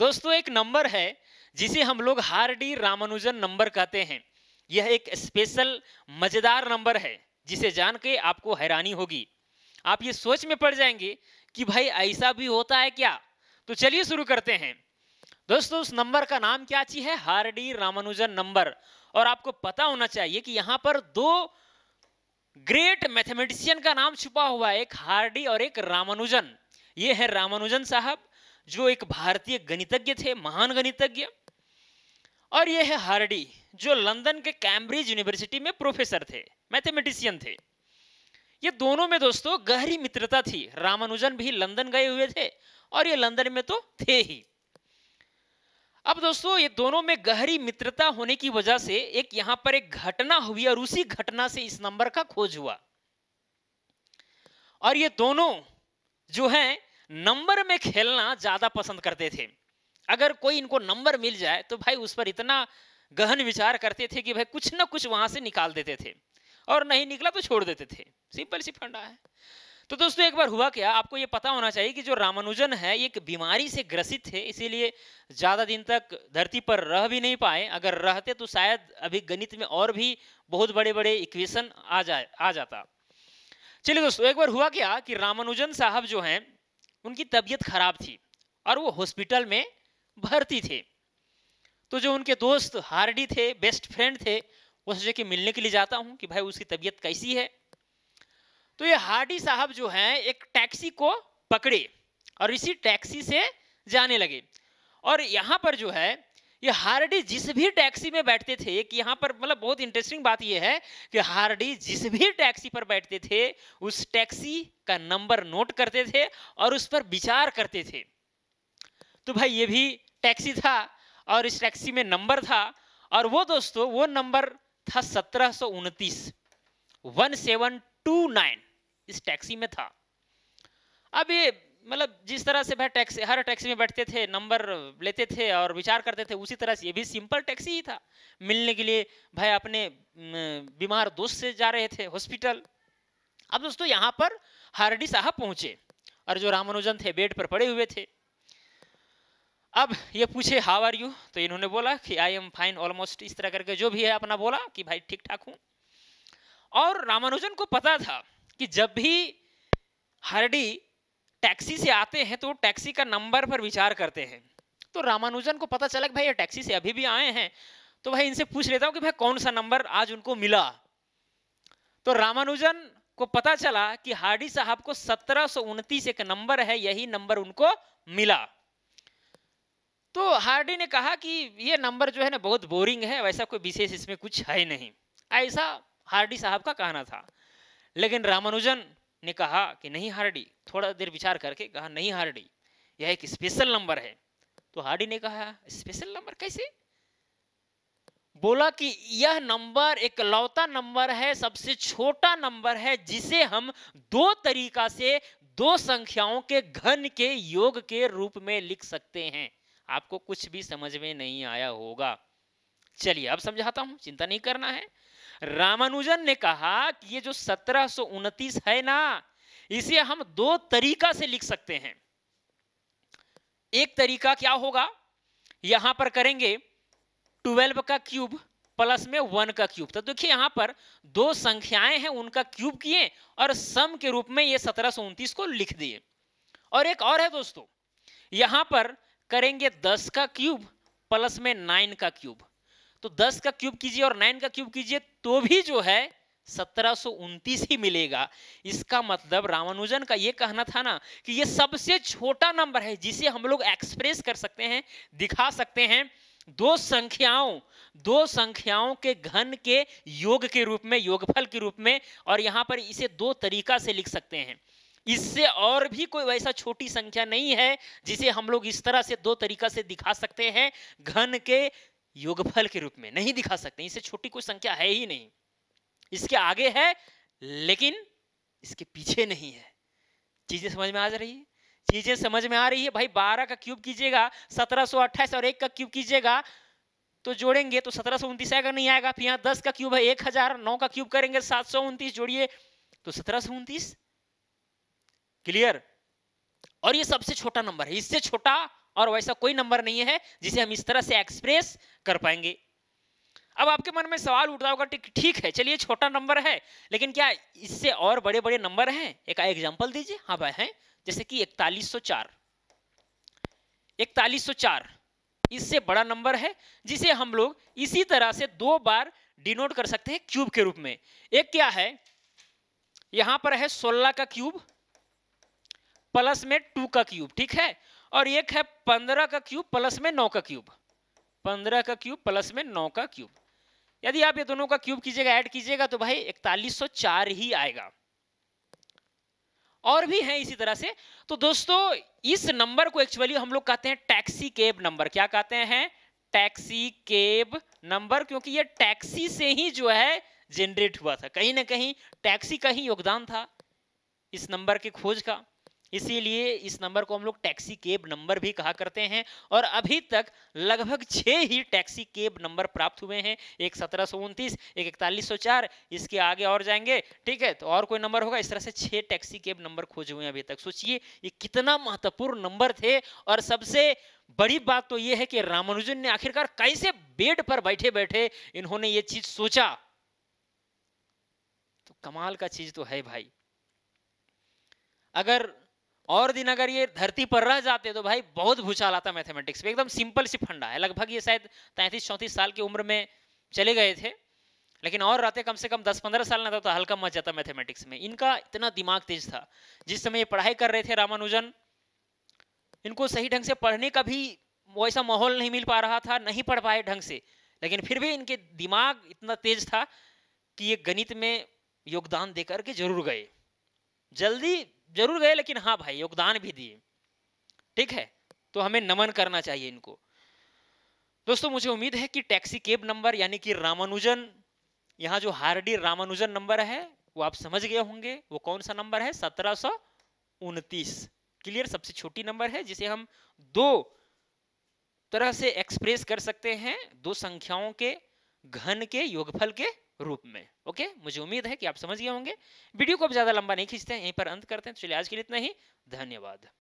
दोस्तों एक नंबर है जिसे हम लोग हार्डी रामानुजन नंबर कहते हैं। यह एक स्पेशल मजेदार नंबर है जिसे जान के आपको हैरानी होगी। आप ये सोच में पड़ जाएंगे कि भाई ऐसा भी होता है क्या। तो चलिए शुरू करते हैं। दोस्तों उस नंबर का नाम क्या चीज है? Hardy Ramanujan number. और आपको पता होना चाहिए कि यहाँ पर दो ग्रेट मैथमेटिशियन का नाम छुपा हुआ है, एक हार्डी और एक रामानुजन। ये है रामानुजन साहब जो एक भारतीय गणितज्ञ थे, महान गणितज्ञ। और ये है हार्डी जो लंदन के कैम्ब्रिज यूनिवर्सिटी में प्रोफेसर थे, मैथमेटिशियन थे। ये दोनों में दोस्तों गहरी मित्रता थी। रामानुजन भी लंदन गए हुए थे और ये लंदन में तो थे ही। अब दोस्तों ये दोनों में गहरी मित्रता होने की वजह से एक यहां पर एक घटना हुई और उसी घटना से इस नंबर का खोज हुआ। और ये दोनों जो है नंबर में खेलना ज्यादा पसंद करते थे। अगर कोई इनको नंबर मिल जाए तो भाई उस पर इतना गहन विचार करते थे कि भाई कुछ ना कुछ वहां से निकाल देते थे, और नहीं निकला तो छोड़ देते थे। सिंपल सी फंडा है। तो दोस्तों एक बार हुआ क्या, आपको ये पता होना चाहिए कि जो रामानुजन है ये एक बीमारी से ग्रसित थे, इसीलिए ज्यादा दिन तक धरती पर रह भी नहीं पाए। अगर रहते तो शायद अभी गणित में और भी बहुत बड़े बड़े इक्वेशन आ जाता। चलिए दोस्तों एक बार हुआ क्या कि रामानुजन साहब जो हैं उनकी तबीयत खराब थी और वो हॉस्पिटल में भर्ती थे। तो जो उनके दोस्त हार्डी थे, बेस्ट फ्रेंड थे, वो सोचे कि मिलने के लिए जाता हूं कि भाई उसकी तबीयत कैसी है। तो ये हार्डी साहब जो हैं एक टैक्सी को पकड़े और इसी टैक्सी से जाने लगे। और यहाँ पर जो है ये हार्डी जिस भी टैक्सी में बैठते थे, कि यहाँ पर मतलब बहुत इंटरेस्टिंग बात ये है कि हार्डी जिस भी टैक्सी पर बैठते थे उस टैक्सी का नंबर नोट करते थे और उस पर विचार करते थे। तो भाई ये भी टैक्सी था और इस टैक्सी में नंबर था, और वो दोस्तों वो नंबर था 1729, 1729 इस टैक्सी में था। अब ये मतलब जिस तरह से भाई टैक्सी, हर टैक्सी में बैठते थे, नंबर लेते थे और विचार करते थे, उसी तरह से ये भी सिंपल टैक्सी ही था। मिलने के लिए भाई अपने बीमार दोस्त से जा रहे थे हॉस्पिटल। अब दोस्तों यहाँ पर हार्डी साहब पहुंचे और जो रामानुजन थे बेड पर पड़े हुए थे। अब ये पूछे हाउ आर यू, तो इन्होंने बोला कि आई एम फाइन ऑलमोस्ट, इस तरह करके जो भी है अपना बोला कि भाई ठीक ठाक हूं। और रामानुजन को पता था कि जब भी हार्डी टैक्सी से आते हैं तो टैक्सी का नंबर पर विचार करते हैं। तो रामानुजन को पता चला कि भाई ये टैक्सी से अभी भी आए हैं, तो भाई इनसे पूछ लेता हूं कि भाई कौन सा नंबर आज उनको मिला। तो रामानुजन को पता चला कि हार्डी साहब को 1729 एक नंबर है, यही नंबर उनको मिला। तो हार्डी ने कहा कि ये नंबर जो है ना बहुत बोरिंग है, वैसा कोई विशेष इसमें कुछ है नहीं, ऐसा हार्डी साहब का कहना था। लेकिन रामानुजन ने कहा कि नहीं हार्डी, थोड़ा देर विचार करके कहा नहीं हार्डी, यह एक स्पेशल नंबर है। तो हार्डी ने कहा स्पेशल नंबर कैसे? बोला कि यह नंबर एक लौता नंबर है, सबसे छोटा नंबर है जिसे हम दो तरीका से दो संख्याओं के घन के योग के रूप में लिख सकते हैं। आपको कुछ भी समझ में नहीं आया होगा, चलिए अब समझाता हूं, चिंता नहीं करना है। रामानुजन ने कहा कि ये जो 1729 है ना, इसे हम दो तरीका से लिख सकते हैं। एक तरीका क्या होगा, यहां पर करेंगे 12 का क्यूब प्लस में 1 का क्यूब। तो देखिए यहां पर दो संख्याएं हैं, उनका क्यूब किए और सम के रूप में ये 1729 को लिख दिए। और एक और है दोस्तों, यहां पर करेंगे 10 का क्यूब प्लस में 9 का क्यूब। तो 10 का क्यूब कीजिए और 9 का क्यूब कीजिए तो भी जो है 1729 ही मिलेगा। इसका मतलब रामानुजन का ये कहना था ना कि ये सबसे छोटा नंबर है जिसे हम लोग एक्सप्रेस कर सकते हैं, दिखा सकते हैं दो संख्याओं के घन के योग के रूप में, योगफल के रूप में। और यहां पर इसे दो तरीका से लिख सकते हैं। इससे और भी कोई वैसा छोटी संख्या नहीं है जिसे हम लोग इस तरह से दो तरीका से दिखा सकते हैं, घन के योगफल के रूप में नहीं दिखा सकते। इससे छोटी कोई संख्या है ही नहीं। इसके आगे है लेकिन इसके पीछे नहीं है। चीजें समझ में आ जा रही है? चीजें समझ में आ रही है भाई। 12 का क्यूब कीजिएगा 1728 और 1 का क्यूब कीजिएगा तो जोड़ेंगे तो 1729 आएगा, नहीं आएगा। फिर यहाँ 10 का क्यूब है 1000, 9 का क्यूब करेंगे 729, जोड़िए तो 1729। क्लियर? और ये सबसे छोटा नंबर है, इससे छोटा और वैसा कोई नंबर नहीं है जिसे हम इस तरह से एक्सप्रेस कर पाएंगे। अब आपके मन में सवाल उठता होगा, ठीक है चलिए छोटा नंबर है, लेकिन क्या इससे और बड़े बड़े नंबर हैं? एक एग्जांपल दीजिए। हाँ भाई हैं, जैसे कि 4104। 4104 इससे बड़ा नंबर है, जिसे हम लोग इसी तरह से 2 बार डिनोट कर सकते हैं क्यूब के रूप में। एक क्या है, यहां पर है 16 का क्यूब प्लस में 2 का क्यूब, ठीक है, और एक है 15 का क्यूब प्लस में 9 का क्यूब। 15 का क्यूब प्लस में 9 का क्यूब। यदि आप ये दोनों का क्यूब कीजिएगा, ऐड कीजिएगा, तो भाई 4104 ही आएगा। और भी है इसी तरह से। तो दोस्तों इस नंबर को एक्चुअली हम लोग कहते हैं टैक्सी केब नंबर। क्या कहते हैं? टैक्सी केब नंबर, क्योंकि ये टैक्सी से ही जो है जनरेट हुआ था। कहीं ना कहीं टैक्सी का ही योगदान था इस नंबर की खोज का, इसीलिए इस नंबर को हम लोग टैक्सी केब नंबर भी कहा करते हैं। और अभी तक लगभग 6 ही टैक्सी केब नंबर प्राप्त हुए हैं। एक 1729, एक 4104, इसके आगे और जाएंगे, ठीक है, तो और कोई नंबर होगा। इस तरह से 6 टैक्सी केब नंबर खोजे हुए हैं अभी तक। सोचिए ये कितना महत्वपूर्ण नंबर थे। और सबसे बड़ी बात तो ये है कि रामानुजन ने आखिरकार कैसे बेड पर बैठे बैठे इन्होंने ये चीज सोचा, तो कमाल का चीज तो है भाई। अगर और दिन अगर ये धरती पर रह जाते तो भाई बहुत भूचाल आता मैथमेटिक्स में। एकदम सिंपल सी फंडा है। लगभग ये शायद 33-34 साल की उम्र में चले गए थे, लेकिन और रहते कम से कम 10-15 साल ना, तो हल्का मच जाता मैथमेटिक्स में। इनका इतना दिमाग तेज था। जिस समय ये पढ़ाई कर रहे थे रामानुजन, इनको सही ढंग से पढ़ने का भी वैसा माहौल नहीं मिल पा रहा था, नहीं पढ़ पाए ढंग से, लेकिन फिर भी इनके दिमाग इतना तेज था कि ये गणित में योगदान देकर के जरूर गए। जल्दी जरूर गए, लेकिन हाँ भाई योगदान भी दिए, ठीक है, तो हमें नमन करना चाहिए इनको। दोस्तों मुझे उम्मीद है कि टैक्सी केब नंबर यानी कि रामानुजन, यहाँ जो हार्डी रामानुजन नंबर है वो आप समझ गए होंगे। वो कौन सा नंबर है? 1729। क्लियर? सबसे छोटी नंबर है जिसे हम 2 तरह से एक्सप्रेस कर सकते हैं, 2 संख्याओं के घन के योगफल के रूप में। ओके, मुझे उम्मीद है कि आप समझ गए होंगे। वीडियो को अब ज्यादा लंबा नहीं खींचते हैं, यहीं पर अंत करते हैं। तो चलिए आज के लिए इतना ही। धन्यवाद।